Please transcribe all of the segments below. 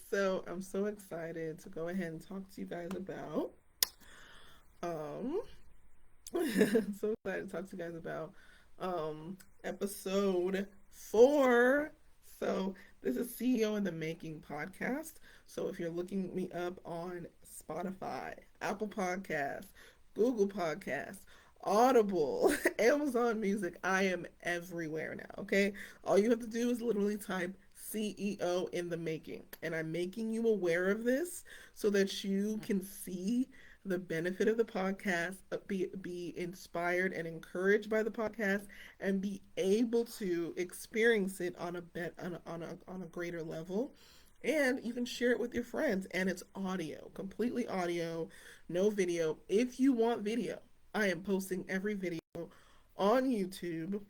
So I'm so excited to go ahead and talk to you guys about um so excited to talk to you guys about episode 4. So this is CEO in the Making podcast. So if you're looking me up on Spotify, Apple Podcasts, Google Podcasts, Audible, Amazon Music, I am everywhere now, okay? All you have to do is literally type CEO in the Making. And I'm making you aware of this so that you can see the benefit of the podcast, be inspired and encouraged by the podcast, and be able to experience it on a greater level. And you can share it with your friends, and it's audio, completely audio, no video. If you want video, I am posting every video on YouTube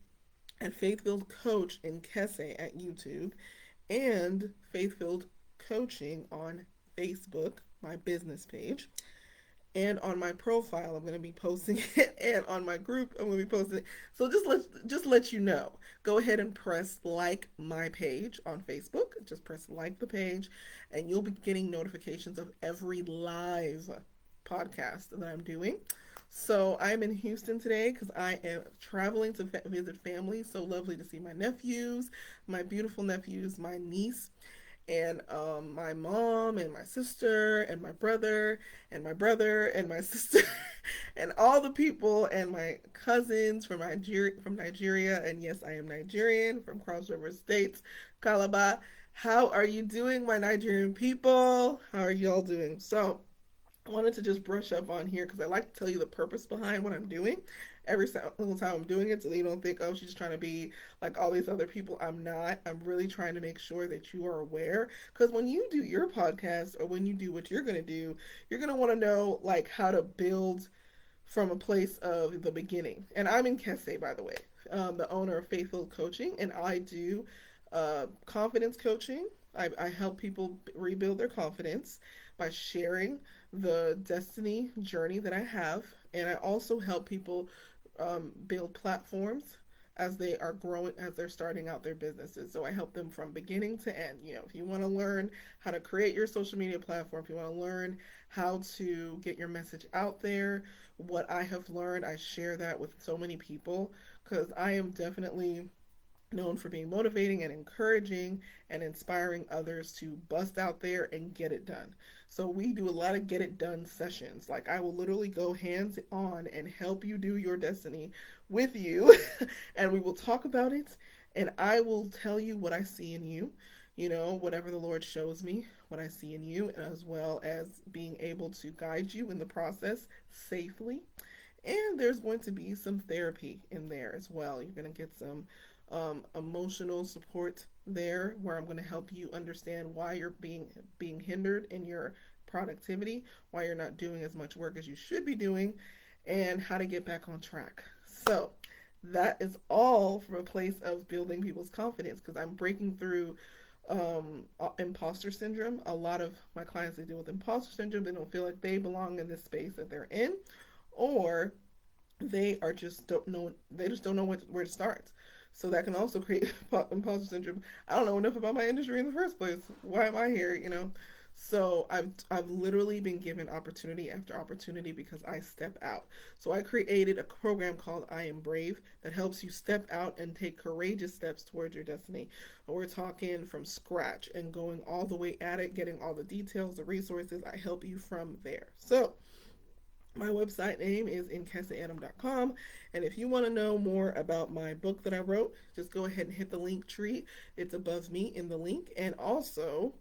at Faithfield Coach in Kese at YouTube, and Faithfield Coaching on Facebook, my business page. And on my profile, I'm going to be posting it, and on my group, I'm going to be posting it. So just let you know. Go ahead and press like my page on Facebook. Just press like the page, and you'll be getting notifications of every live podcast that I'm doing. So I'm in Houston today because I am traveling to visit family. So lovely to see my nephews, my beautiful nephews, my niece, and my mom and my sister and my brother and my brother and my sister and all the people and my cousins from Nigeria. And yes, I am Nigerian from Cross River States, Calabar. How are you doing, my Nigerian people? How are y'all doing? So I wanted to just brush up on here because I like to tell you the purpose behind what I'm doing every single time I'm doing it, so that you don't think, oh, she's trying to be like all these other people. I'm not. I'm really trying to make sure that you are aware, because when you do your podcast or when you do what you're going to do, you're going to want to know like how to build from a place of the beginning. And I'm in Kese, by the way, the owner of Faithful Coaching, and I do confidence coaching. I help people rebuild their confidence by sharing the destiny journey that I have. And I also help people build platforms as they are growing, as they're starting out their businesses. So I help them from beginning to end. If you want to learn how to create your social media platform, if you want to learn how to get your message out there, what I have learned, I share that with so many people because I am definitely known for being motivating and encouraging and inspiring others to bust out there and get it done. So we do a lot of get it done sessions. Like I will literally go hands on and help you do your destiny with you and we will talk about it, and I will tell you what I see in you, whatever the Lord shows me, what I see in you, as well as being able to guide you in the process safely. And there's going to be some therapy in there as well. You're going to get some emotional support there, where I'm going to help you understand why you're being hindered in your productivity, why you're not doing as much work as you should be doing, and how to get back on track. So that is all from a place of building people's confidence, because I'm breaking through imposter syndrome. A lot of my clients, they deal with imposter syndrome. They don't feel like they belong in this space that they're in, or they just don't know where to start. So that can also create imposter syndrome. I don't know enough about my industry in the first place. Why am I here? So I've literally been given opportunity after opportunity because I step out. So I created a program called I Am Brave that helps you step out and take courageous steps towards your destiny. We're talking from scratch and going all the way at it, getting all the details, the resources. I help you from there. So my website name is inkeseadam.com, and if you want to know more about my book that I wrote, just go ahead and hit the link tree. It's above me in the link, and also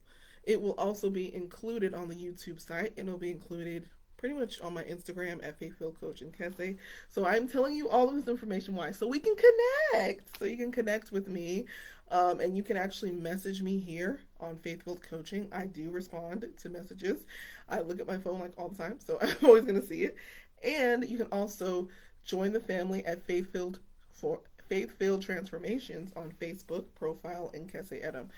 it will also be included on the YouTube site, and it'll be included pretty much on my Instagram at Faithfield Coach in Kese. So I'm telling you all of this information. Why? So we can connect. So you can connect with me, and you can actually message me here on Faithfield Coaching. I do respond to messages. I look at my phone like all the time, so I'm always going to see it. And you can also join the family at Faithfield Transformations on Facebook profile in Kese Edom,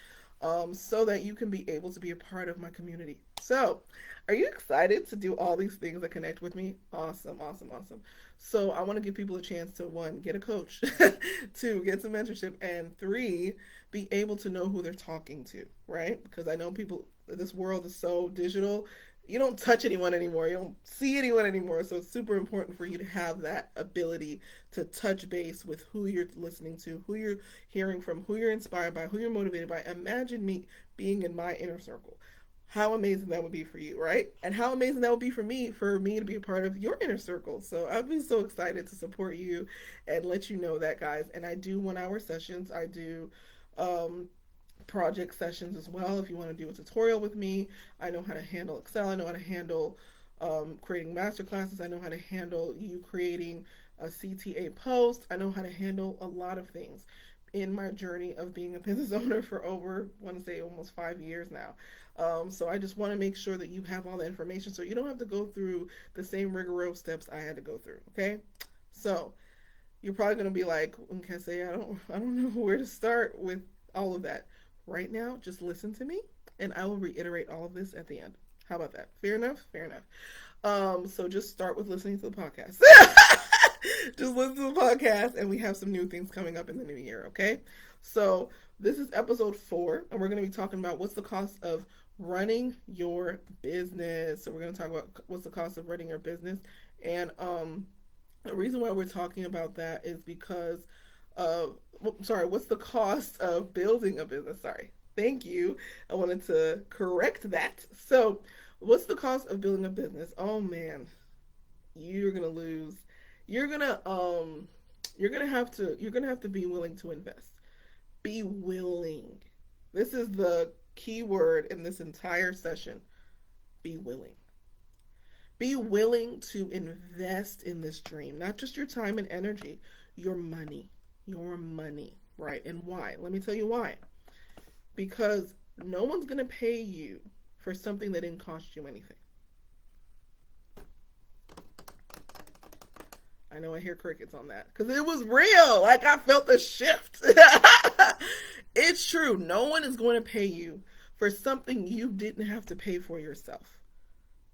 so that you can be able to be a part of my community. So, are you excited to do all these things that connect with me? Awesome, awesome, awesome. So, I want to give people a chance to one, get a coach, two, get some mentorship, and three, be able to know who they're talking to, right? Because I know people, this world is so digital. You don't touch anyone anymore. You don't see anyone anymore. So, it's super important for you to have that ability to touch base with who you're listening to, who you're hearing from, who you're inspired by, who you're motivated by. Imagine me being in my inner circle. How amazing that would be for you, right? And how amazing that would be for me to be a part of your inner circle. So I'd be so excited to support you and let you know that, guys. And I do 1 hour sessions. I do um, project sessions as well. If you want to do a tutorial with me, I know how to handle Excel. I know how to handle creating master classes. I know how to handle you creating a CTA post. I know how to handle a lot of things in my journey of being a business owner for over, I want to say, almost 5 years now. So I just want to make sure that you have all the information so you don't have to go through the same rigorous steps I had to go through. Okay, so you're probably going to be like, okay, say I don't know where to start with all of that. Right now, just listen to me, and I will reiterate all of this at the end. How about that? Fair enough. Fair enough. So just start with listening to the podcast. Just listen to the podcast, and we have some new things coming up in the new year. Okay, so this is episode 4, and we're going to be talking about what's the cost of running your business. So we're going to talk about what's the cost of running your business, and the reason why we're talking about that is because what's the cost of building a business? Sorry. Thank you. I wanted to correct that. So, what's the cost of building a business? Oh man, you're going to lose. You're going to have to be willing to invest. Be willing. This is the key word in this entire session. Be willing. Be willing to invest in this dream, not just your time and energy, your money. Your money, right? And why? Let me tell you why. Because no one's going to pay you for something that didn't cost you anything. I know I hear crickets on that because it was real. Like I felt the shift. It's true. No one is going to pay you for something you didn't have to pay for yourself.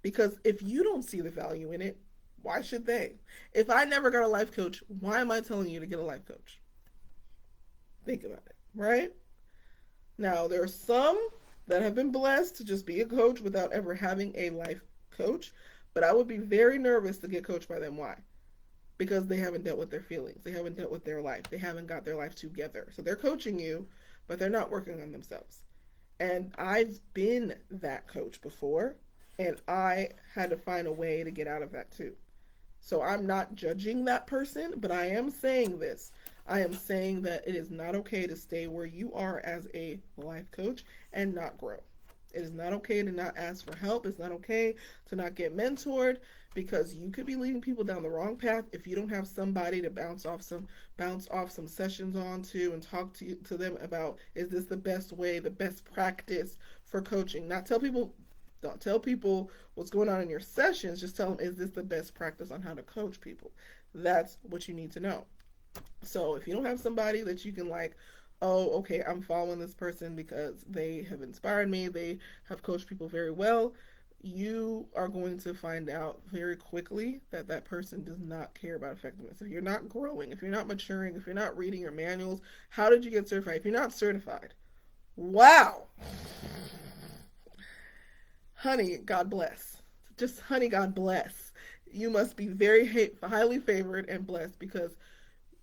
Because if you don't see the value in it, why should they? If I never got a life coach, why am I telling you to get a life coach? Think about it, right? Now, there are some that have been blessed to just be a coach without ever having a life coach, but I would be very nervous to get coached by them. Why? Because they haven't dealt with their feelings. They haven't dealt with their life. They haven't got their life together. So they're coaching you, but they're not working on themselves. And I've been that coach before, and I had to find a way to get out of that too. So I'm not judging that person, but I am saying this. I am saying that it is not okay to stay where you are as a life coach and not grow. It is not okay to not ask for help. It's not okay to not get mentored because you could be leading people down the wrong path if you don't have somebody to bounce off some sessions onto and talk to them about, is this the best way, the best practice for coaching? Don't tell people what's going on in your sessions. Just tell them, is this the best practice on how to coach people? That's what you need to know. So if you don't have somebody that you can like, oh, okay, I'm following this person because they have inspired me, they have coached people very well, you are going to find out very quickly that that person does not care about effectiveness. If you're not growing, if you're not maturing, if you're not reading your manuals, how did you get certified? If you're not certified, wow. Honey, God bless. Just honey, God bless. You must be very highly favored and blessed because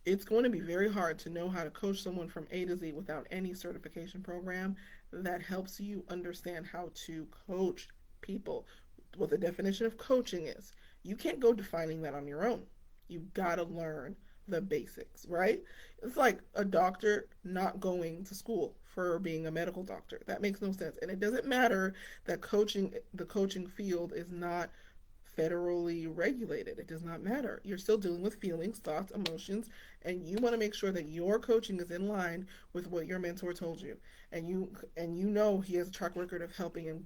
it's going to be very hard to know how to coach someone from A to Z without any certification program that helps you understand how to coach people, what the definition of coaching is. You can't go defining that on your own. You've got to learn the basics, right? It's like a doctor not going to school for being a medical doctor. That makes no sense. And it doesn't matter that the coaching field is not federally regulated. It does not matter. You're still dealing with feelings, thoughts, emotions, and you want to make sure that your coaching is in line with what your mentor told you. And you know he has a track record of helping and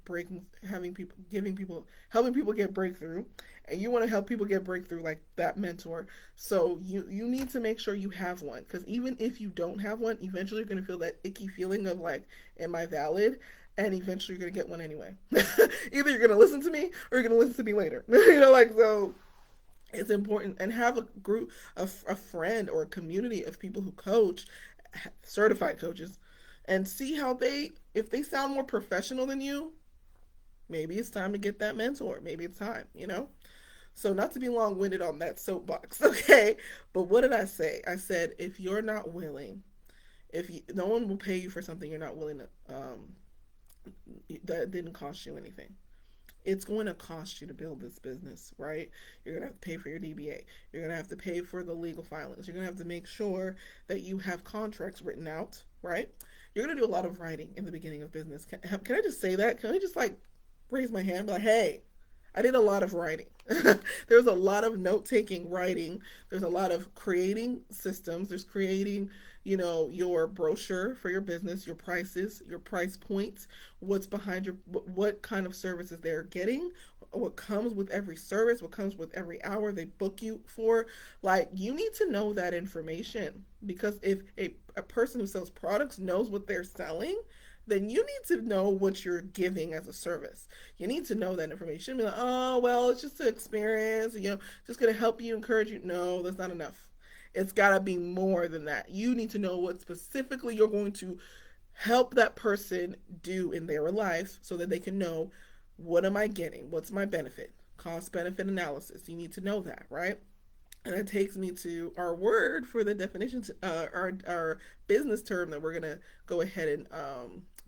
helping people get breakthrough, and you want to help people get breakthrough like that mentor. So you need to make sure you have one, because even if you don't have one, eventually you're going to feel that icky feeling of like, am I valid? and eventually you're going to get one anyway. Either you're going to listen to me or you're going to listen to me later. You know, like, so it's important. And have a group, a friend or a community of people who coach, certified coaches, and see how they, if they sound more professional than you, maybe it's time to get that mentor. Maybe it's time, you know? So, not to be long winded on that soapbox, okay? But what did I say? I said, if you're not willing, if you, no one will pay you for something you're not willing to, that didn't cost you anything. It's going to cost you to build this business, right? You're going to have to pay for your DBA. You're going to have to pay for the legal filings. You're going to have to make sure that you have contracts written out, right? You're going to do a lot of writing in the beginning of business. Can I just say that? Can I just like raise my hand? Like, hey, I did a lot of writing. There's a lot of note taking, writing. There's a lot of creating systems. There's creating, you know, your brochure for your business, your prices, your price points, what's behind your, what kind of services they're getting, what comes with every service, what comes with every hour they book you for. Like, you need to know that information, because if a person who sells products knows what they're selling, then you need to know what you're giving as a service. You need to know that information. Be like, oh, well, it's just an experience, you know, just going to help you, encourage you. No, that's not enough. It's got to be more than that. You need to know what specifically you're going to help that person do in their life so that they can know, what am I getting? What's my benefit? Cost benefit analysis. You need to know that, right? And that takes me to our word for the definition, our business term that we're going to go ahead and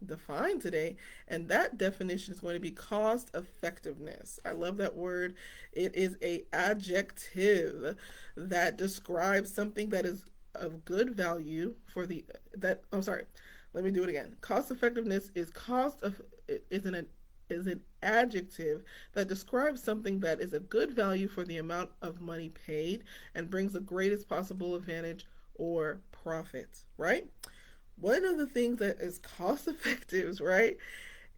define today. And that definition is going to be cost effectiveness. I love that word. It is a adjective that describes something that is of good value for the, that, I'm sorry, let me do it again. Cost effectiveness is is an adjective that describes something that is a good value for the amount of money paid and brings the greatest possible advantage or profit, right? One of the things that is cost effective, right,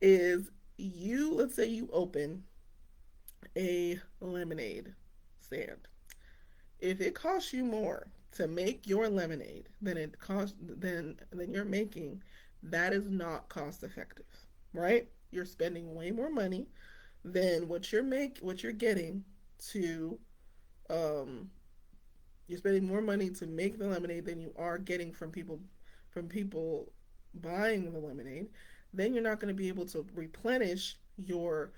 is you, let's say you open a lemonade stand. If it costs you more to make your lemonade than it costs than you're making, that is not cost effective, right? You're spending way more money than what you're getting to um you're spending more money to make the lemonade than you are getting from people buying the lemonade. Then you're not going to be able to replenish your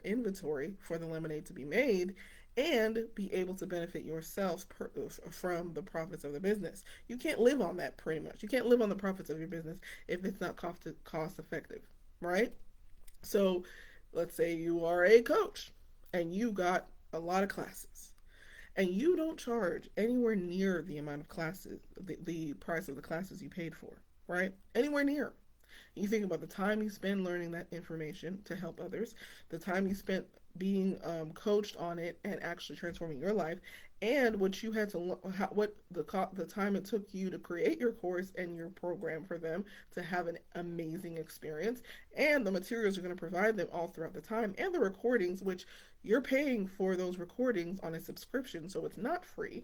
inventory for the lemonade to be made, and be able to benefit yourself from the profits of the business. You can't live on that, pretty much. You can't live on the profits of your business if it's not cost effective, right? So let's say you are a coach and you got a lot of classes, and you don't charge anywhere near the amount of classes, the price of the classes you paid for, right? Anywhere near. You think about the time you spend learning that information to help others, the time you spent being coached on it and actually transforming your life, and what you had to what the time it took you to create your course and your program for them to have an amazing experience, and the materials you're going to provide them all throughout the time, and the recordings, which you're paying for those recordings on a subscription, so it's not free.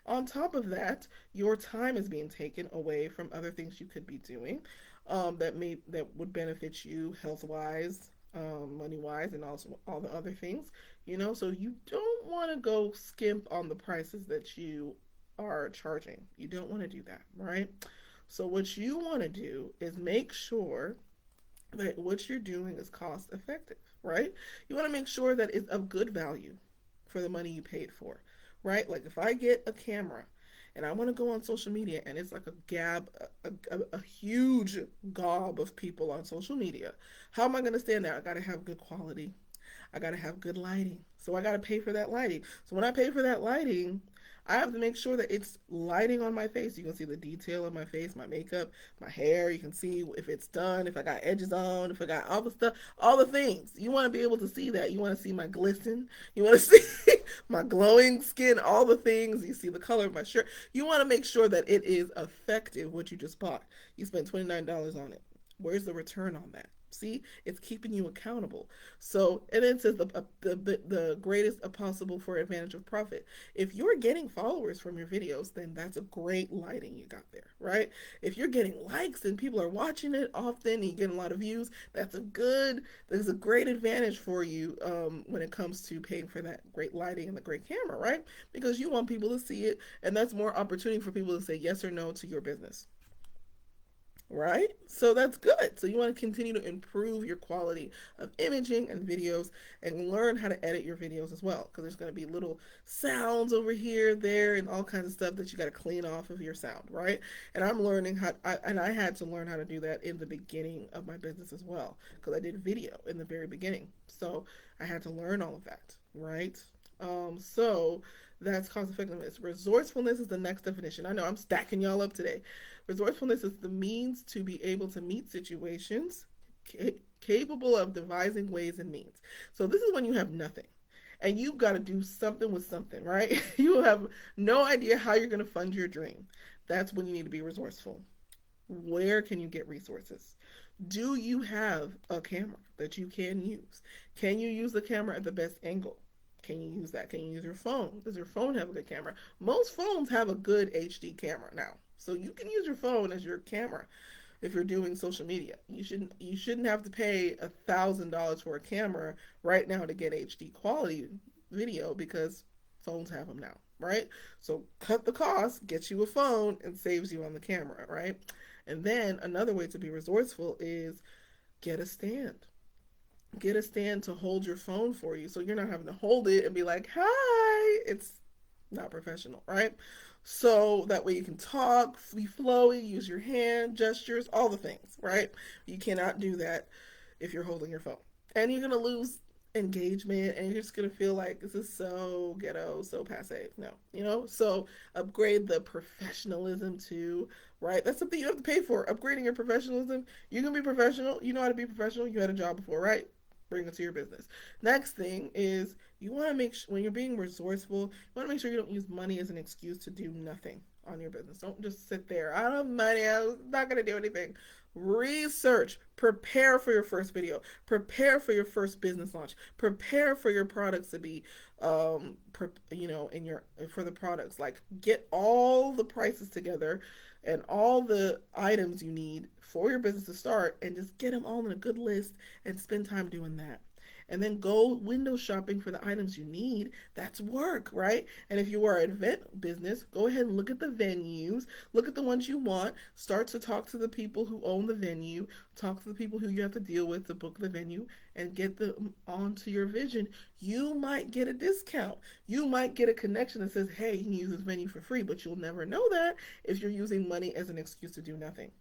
On top of that, your time is being taken away from other things you could be doing, that would benefit you health wise, money wise, and also all the other things, you know. So you don't want to go skimp on the prices that you are charging. You don't want to do that, right? So what you want to do is make sure that what you're doing is cost effective, right? You want to make sure that it's of good value for the money you paid for, right? Like, if I get a camera and I want to go on social media and it's like a huge gob of people on social media, how am I going to stand out? I got to have good quality. I got to have good lighting. So I got to pay for that lighting. So when I pay for that lighting, I have to make sure that it's lighting on my face. You can see the detail of my face, my makeup, my hair. You can see if it's done, if I got edges on, if I got all the stuff, all the things. You want to be able to see that. You want to see my glisten. You want to see my glowing skin, all the things. You see the color of my shirt. You want to make sure that it is effective, what you just bought. You spent $29 on it. Where's the return on that? See, it's keeping you accountable. So, and then it says the greatest possible for advantage of profit. If you're getting followers from your videos, then that's a great lighting you got there, right? If you're getting likes and people are watching it often, and you get a lot of views, there's a great advantage for you when it comes to paying for that great lighting and the great camera, right? Because you want people to see it, and that's more opportunity for people to say yes or no to your business. Right? So that's good. So you want to continue to improve your quality of imaging and videos and learn how to edit your videos as well. Because there's going to be little sounds over here, there, and all kinds of stuff that you got to clean off of your sound, right? And I'm learning and I had to learn how to do that in the beginning of my business as well. Because I did video in the very beginning. So I had to learn all of that, right? So that's cost effectiveness. Resourcefulness is the next definition. I know I'm stacking y'all up today. Resourcefulness is the means to be able to meet situations, capable of devising ways and means. So this is when you have nothing and you've got to do something with something, right? You have no idea how you're going to fund your dream. That's when you need to be resourceful. Where can you get resources? Do you have a camera that you can use? Can you use the camera at the best angle? Can you use that? Can you use your phone? Does your phone have a good camera? Most phones have a good HD camera now. So you can use your phone as your camera if you're doing social media. You shouldn't have to pay $1,000 for a camera right now to get HD quality video because phones have them now, right? So cut the cost, get you a phone, and saves you on the camera, right? And then another way to be resourceful is get a stand. Get a stand to hold your phone for you so you're not having to hold it and be like, hi. It's not professional, right? So that way you can talk, be flowy, use your hand gestures, all the things, right? You cannot do that if you're holding your phone. And you're going to lose engagement and you're just going to feel like this is so ghetto, so passe. No, so upgrade the professionalism too, right? That's something you have to pay for. Upgrading your professionalism. You're going to be professional. You know how to be professional. You had a job before, right? Bring it to your business. Next thing is you want to make sure when you're being resourceful, you want to make sure you don't use money as an excuse to do nothing on your business. Don't just sit there. I don't have money. I'm not going to do anything. Research. Prepare for your first video. Prepare for your first business launch. Prepare for your products to be, in your for the products. Like get all the prices together and all the items you need for your business to start and just get them all in a good list and spend time doing that. And then go window shopping for the items you need. That's work, right? And if you are an event business, go ahead and look at the venues, look at the ones you want, start to talk to the people who own the venue, talk to the people who you have to deal with to book the venue, and get them onto your vision. You might get a discount. You might get a connection that says, hey, you can use this venue for free, but you'll never know that if you're using money as an excuse to do nothing.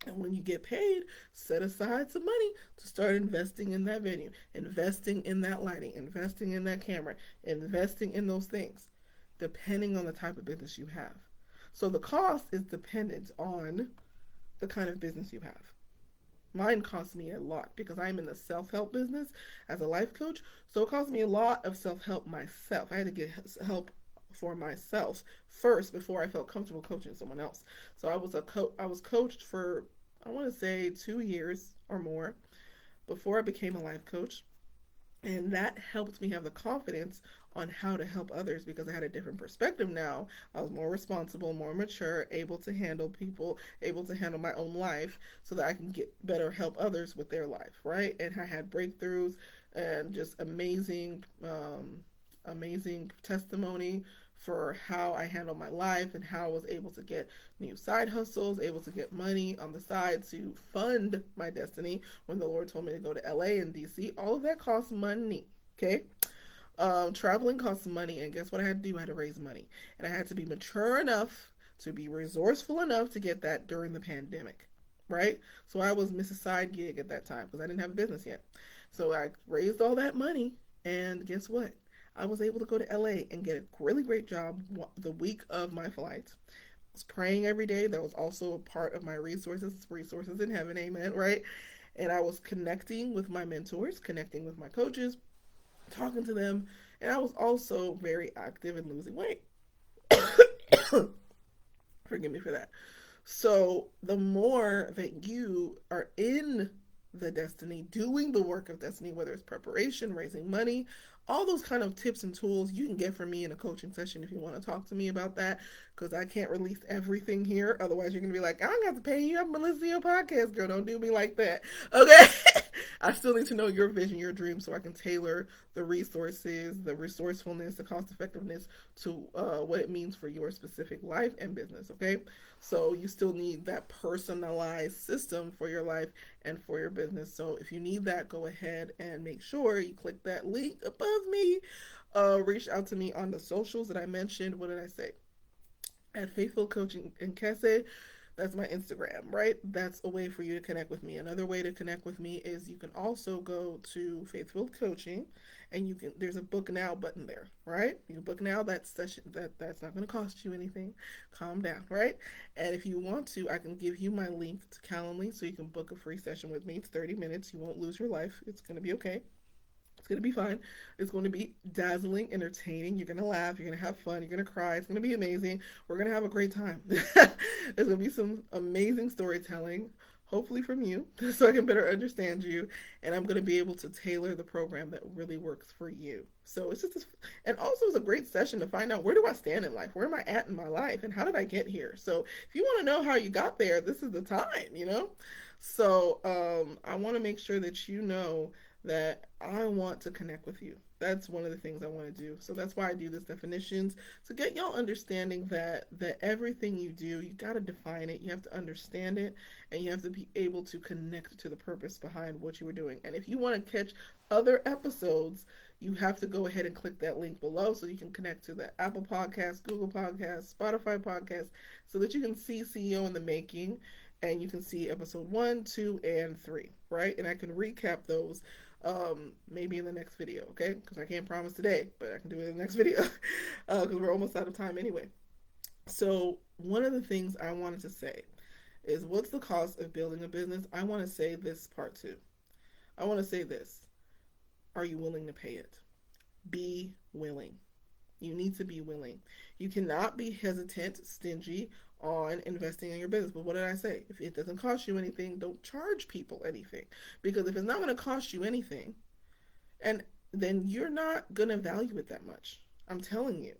And when you get paid, set aside some money to start investing in that venue, investing in that lighting, investing in that camera, investing in those things, depending on the type of business you have. So the cost is dependent on the kind of business you have. Mine cost me a lot because I'm in the self-help business as a life coach. So it cost me a lot of self-help myself. I had to get help for myself first before I felt comfortable coaching someone else. So I was coached for I want to say 2 years or more before I became a life coach. And that helped me have the confidence on how to help others because I had a different perspective now. I was more responsible, more mature, able to handle people, able to handle my own life so that I can get better help others with their life, right? And I had breakthroughs and just amazing testimony for how I handled my life and how I was able to get new side hustles, able to get money on the side to fund my destiny when the Lord told me to go to LA and DC. All of that costs money, okay? Traveling costs money, and guess what I had to do? I had to raise money. And I had to be mature enough to be resourceful enough to get that during the pandemic, right? So I was Mrs. Side Gig at that time because I didn't have a business yet. So I raised all that money, and guess what? I was able to go to LA and get a really great job the week of my flight. I was praying every day. That was also a part of my resources in heaven, amen, right? And I was connecting with my mentors, connecting with my coaches, talking to them, and I was also very active in losing weight. Forgive me for that. So the more that you are in the destiny, doing the work of destiny, whether it's preparation, raising money, all those kind of tips and tools you can get from me in a coaching session if you want to talk to me about that, because I can't release everything here. Otherwise, you're going to be like, I don't have to pay you. I'm going to listen to your podcast, girl. Don't do me like that. Okay? I still need to know your vision, your dream, so I can tailor the resources, the resourcefulness, the cost effectiveness to what it means for your specific life and business. Okay? So you still need that personalized system for your life and for your business. So if you need that, go ahead and make sure you click that link above me. Reach out to me on the socials that I mentioned. What did I say? At Faithful Coaching and Kese. That's my Instagram, right? That's a way for you to connect with me. Another way to connect with me is you can also go to Faithful Coaching, and you can, there's a book now button there, right? You can book now. That session, that's not going to cost you anything. Calm down, right? And if you want to, I can give you my link to Calendly so you can book a free session with me. It's 30 minutes. You won't lose your life. It's going to be okay. It's going to be fun. It's going to be dazzling, entertaining. You're going to laugh. You're going to have fun. You're going to cry. It's going to be amazing. We're going to have a great time. There's going to be some amazing storytelling, hopefully from you, so I can better understand you. And I'm going to be able to tailor the program that really works for you. So it's just, and also it's a great session to find out, where do I stand in life? Where am I at in my life? And how did I get here? So if you want to know how you got there, this is the time, you know? So I want to make sure that you know that I want to connect with you. That's one of the things I want to do. So that's why I do this definitions, to get y'all understanding that everything you do, you got to define it, you have to understand it, and you have to be able to connect to the purpose behind what you were doing. And if you want to catch other episodes, you have to go ahead and click that link below so you can connect to the Apple Podcast, Google Podcast, Spotify Podcast, so that you can see CEO in the Making, and you can see episode 1, 2, and 3, right? And I can recap those maybe in the next video, okay? Because I can't promise today, but I can do it in the next video because we're almost out of time anyway. So one of the things I wanted to say is, what's the cost of building a business? I want to say this part too. I want to say this. Are you willing to pay it? Be willing. You need to be willing. You cannot be hesitant, stingy on investing in your business. But what did I say? If it doesn't cost you anything, don't charge people anything. Because if it's not going to cost you anything, and then you're not going to value it that much. I'm telling you.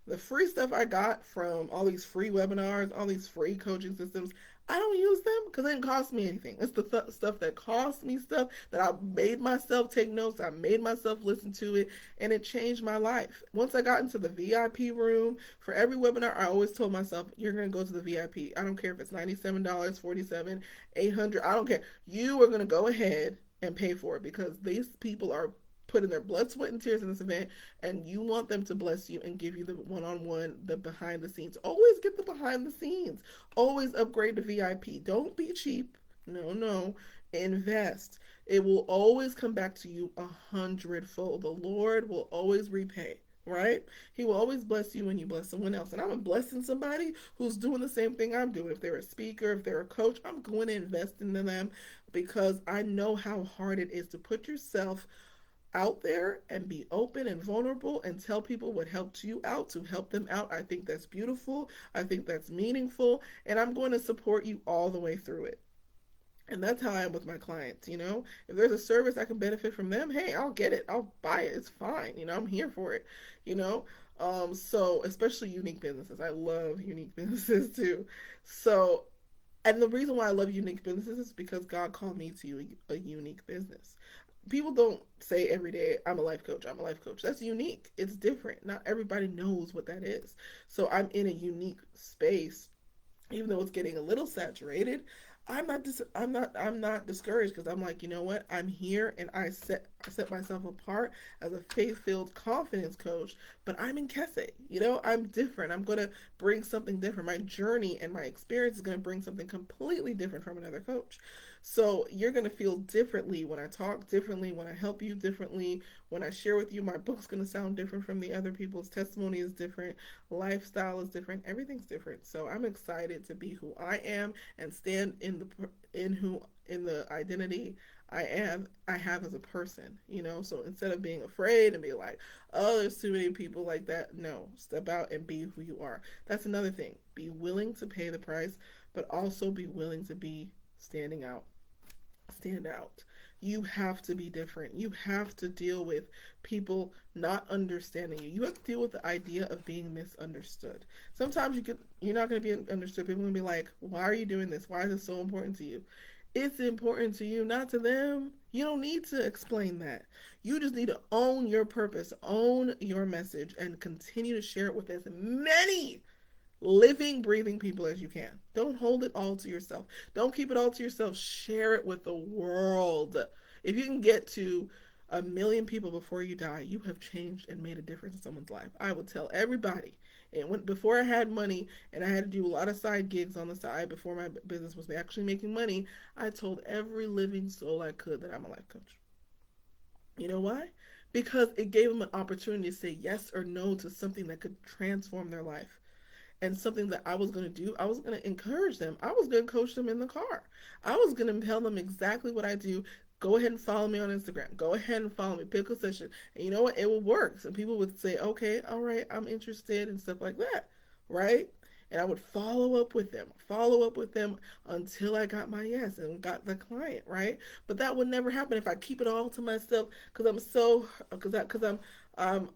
The free stuff I got from all these free webinars, all these free coaching systems, I don't use them because it didn't cost me anything. It's the stuff that cost me stuff that I made myself take notes. I made myself listen to it, and it changed my life. Once I got into the VIP room, for every webinar, I always told myself, you're going to go to the VIP. I don't care if it's $97, $47, $800. I don't care. You are going to go ahead and pay for it, because these people are putting their blood, sweat, and tears in this event, and you want them to bless you and give you the one-on-one, the behind the scenes. Always get the behind the scenes. Always upgrade to VIP. Don't be cheap. No. Invest. It will always come back to you 100-fold. The Lord will always repay, right? He will always bless you when you bless someone else. And I'm blessing somebody who's doing the same thing I'm doing. If they're a speaker, if they're a coach, I'm going to invest in them, because I know how hard it is to put yourself out there and be open and vulnerable and tell people what helped you out, to help them out. I think that's beautiful. I think that's meaningful. And I'm going to support you all the way through it. And that's how I am with my clients, you know. If there's a service I can benefit from them, hey, I'll get it. I'll buy it. It's fine. You know, I'm here for it, you know. So especially unique businesses. I love unique businesses too. So, and the reason why I love unique businesses is because God called me to a unique business. People don't say every day, I'm a life coach. That's unique. It's different. Not everybody knows what that is. So I'm in a unique space, even though it's getting a little saturated. I'm not discouraged, because I'm like, you know what? I'm here, and I set myself apart as a faith-filled confidence coach, but I'm in Kese. You know, I'm different. I'm going to bring something different. My journey and my experience is going to bring something completely different from another coach. So you're going to feel differently when I talk, differently when I help you, differently when I share with you. My book's going to sound different from the other people's. Testimony is different. Lifestyle is different. Everything's different. So I'm excited to be who I am and stand in the identity I have as a person, you know. So instead of being afraid and be like, oh, there's too many people like that, no, step out and be who you are. That's another thing. Be willing to pay the price, but also be willing to be standing out. stand out. You have to be different. You have to deal with people not understanding you. You have to deal with the idea of being misunderstood. Sometimes you're not going to be understood. People are going to be like, "Why are you doing this? Why is it so important to you?" It's important to you, not to them. You don't need to explain that. You just need to own your purpose, own your message, and continue to share it with as many living, breathing people as you can. Don't hold it all to yourself. Don't keep it all to yourself. Share it with the world. If you can get to 1 million people before you die, you have changed and made a difference in someone's life. I would tell everybody. And before I had money and I had to do a lot of side gigs on the side before my business was actually making money, I told every living soul I could that I'm a life coach. You know why? Because it gave them an opportunity to say yes or no to something that could transform their life. And something that I was going to do, I was going to encourage them. I was going to coach them in the car. I was going to tell them exactly what I do. Go ahead and follow me on Instagram. Go ahead and follow me. Pick a session. And you know what? It will work. So people would say, okay, all right, I'm interested and stuff like that. Right? And I would follow up with them until I got my yes and got the client, right? But that would never happen if I keep it all to myself because I'm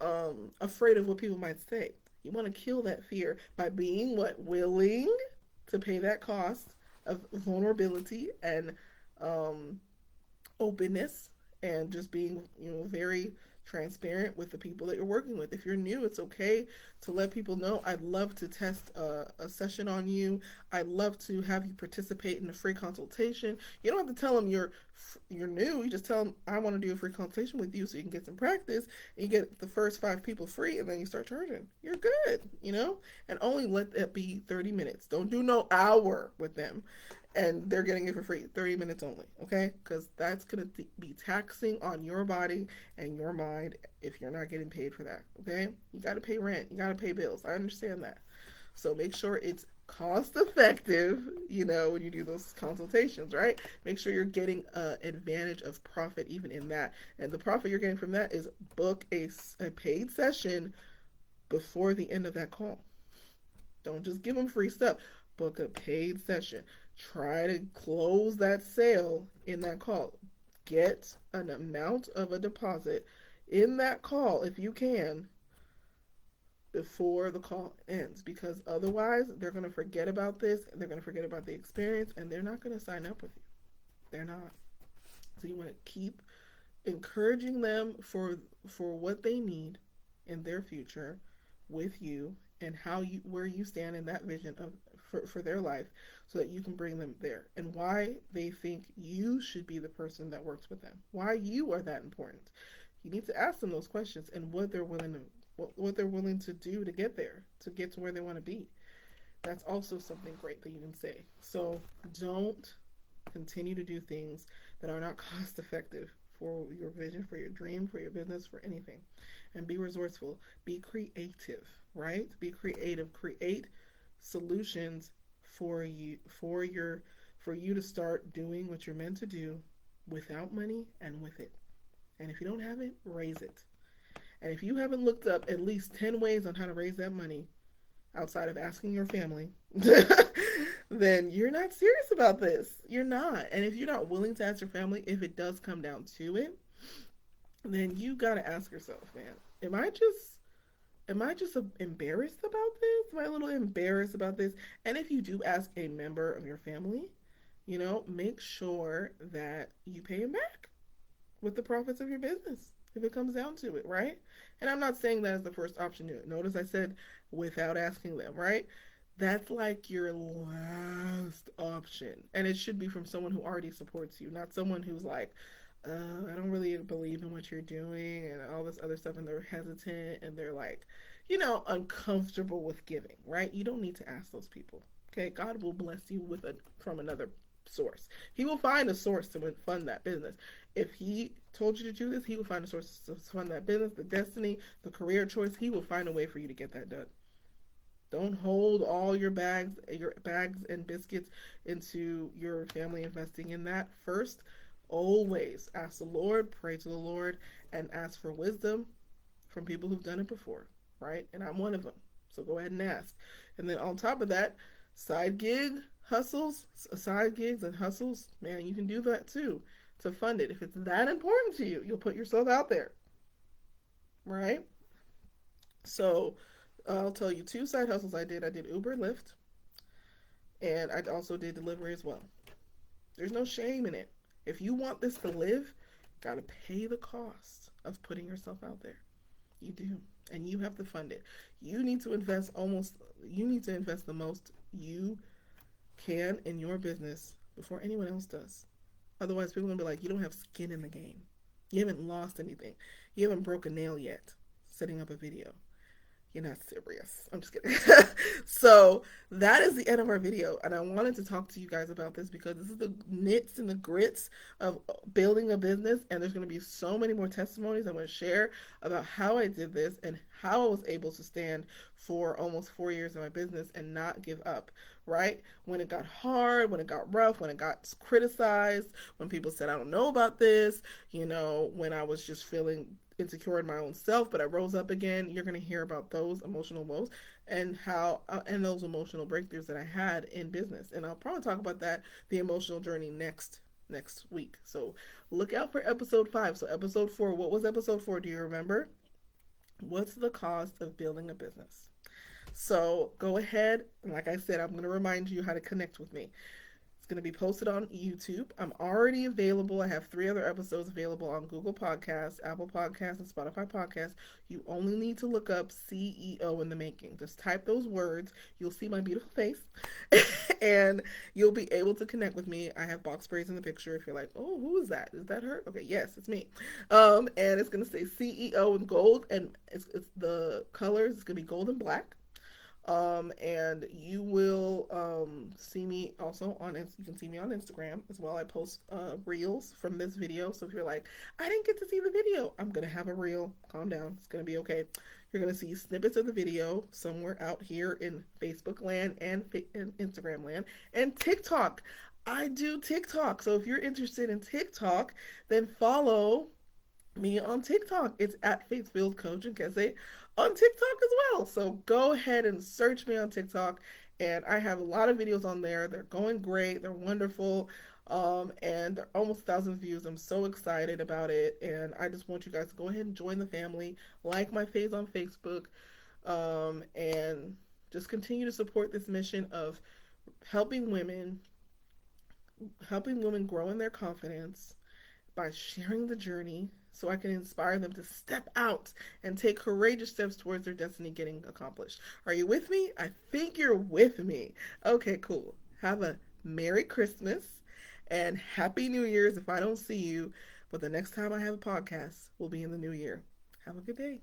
afraid of what people might say. You want to kill that fear by being what? Willing to pay that cost of vulnerability and um, openness and just being, very transparent with the people that you're working with. If you're new, it's okay to let people know. I'd love to test a session on you. I'd love to have you participate in a free consultation. You don't have to tell them you're new. You just tell them, I want to do a free consultation with you so you can get some practice and you get the first 5 people free and then you start charging. You're good, and only let that be 30 minutes. Don't do no hour with them and they're getting it for free, 30 minutes only, okay? Because that's going to be taxing on your body and your mind if you're not getting paid for that, okay? You got to pay rent. You got to pay bills. I understand that. So make sure it's cost effective, when you do those consultations, right? Make sure you're getting an advantage of profit even in that. And the profit you're getting from that is book a paid session before the end of that call. Don't just give them free stuff. Book a paid session. Try to close that sale in that call. Get an amount of a deposit in that call if you can before the call ends, because otherwise they're going to forget about this and they're going to forget about the experience and they're not going to sign up with you. They're not. So you want to keep encouraging them for what they need in their future with you and where you stand in that vision for their life so that you can bring them there and why they think you should be the person that works with them, why you are that important. You need to ask them those questions and what they're willing to do to get there, to get to where they want to be. That's also something great that you can say. So don't continue to do things that are not cost effective for your vision, for your dream, for your business, for anything. And be resourceful. Be creative, right? Be creative. Create solutions for you to start doing what you're meant to do without money and with it. And if you don't have it, raise it. And if you haven't looked up at least 10 ways on how to raise that money outside of asking your family, then you're not serious about this. You're not. And if you're not willing to ask your family, if it does come down to it, then you got to ask yourself, man, am I just embarrassed about this? Am I a little embarrassed about this? And if you do ask a member of your family, make sure that you pay him back with the profits of your business if it comes down to it, right? And I'm not saying that as the first option. Notice I said without asking them, right? That's like your last option. And it should be from someone who already supports you, not someone who's like, I don't really believe in what you're doing and all this other stuff, and they're hesitant and they're like, uncomfortable with giving, right? You don't need to ask those people. Okay, God will bless you from another source. He will find a source to fund that business. If he told you to do this, he will find a source to fund that business, the destiny, the career choice. He will find a way for you to get that done. Don't hold all your bags and biscuits into your family investing in that. First, always ask the Lord, pray to the Lord, and ask for wisdom from people who've done it before, right? And I'm one of them. So go ahead and ask. And then on top of that, Side gig hustles, side gigs and hustles, man, you can do that too to fund it. If it's that important to you, you'll put yourself out there, right? So I'll tell you two side hustles I did. I did Uber, Lyft, and I also did delivery as well. There's no shame in it. If you want this to live, gotta pay the cost of putting yourself out there. You do. And you have to fund it. You need to invest the most you can in your business before anyone else does. Otherwise, people are going to be like, you don't have skin in the game. You haven't lost anything. You haven't broke a nail yet setting up a video. You're not serious. I'm just kidding. So that is the end of our video. And I wanted to talk to you guys about this because this is the nits and the grits of building a business. And there's going to be so many more testimonies I'm going to share about how I did this and how I was able to stand for almost 4 years in my business and not give up, right? When it got hard, when it got rough, when it got criticized, when people said, I don't know about this, when I was just feeling insecure in my own self, but I rose up again. You're going to hear about those emotional woes and how and those emotional breakthroughs that I had in business. And I'll probably talk about that, the emotional journey next week. So look out for episode 5. So episode 4, what was episode 4? Do you remember? What's the cost of building a business? So go ahead, and like I said, I'm going to remind you how to connect with me. Going to be posted on YouTube. I'm already available. I have 3 other episodes available on Google Podcasts, Apple Podcasts, and Spotify Podcasts. You only need to look up CEO in the Making. Just type those words. You'll see my beautiful face, and you'll be able to connect with me. I have box sprays in the picture. If you're like, oh, who is that? Is that her? Okay, yes, it's me. And it's going to say CEO in gold, and it's the colors. It's going to be gold and black. And you will see me also you can see me on Instagram as well. I post reels from this video. So if you're like, I didn't get to see the video, I'm going to have a reel. Calm down. It's going to be okay. You're going to see snippets of the video somewhere out here in Facebook land and Instagram land and TikTok. I do TikTok. So if you're interested in TikTok, then follow me on TikTok. It's at Faith-Filled Coach and Kese on TikTok as well. So go ahead and search me on TikTok. And I have a lot of videos on there. They're going great. They're wonderful. And they're almost 1,000 views. I'm so excited about it. And I just want you guys to go ahead and join the family. Like my page on Facebook. And just continue to support this mission of helping women grow in their confidence by sharing the journey so I can inspire them to step out and take courageous steps towards their destiny getting accomplished. Are you with me? I think you're with me. Okay, cool. Have a Merry Christmas and Happy New Year's if I don't see you. But the next time I have a podcast will be in the new year. Have a good day.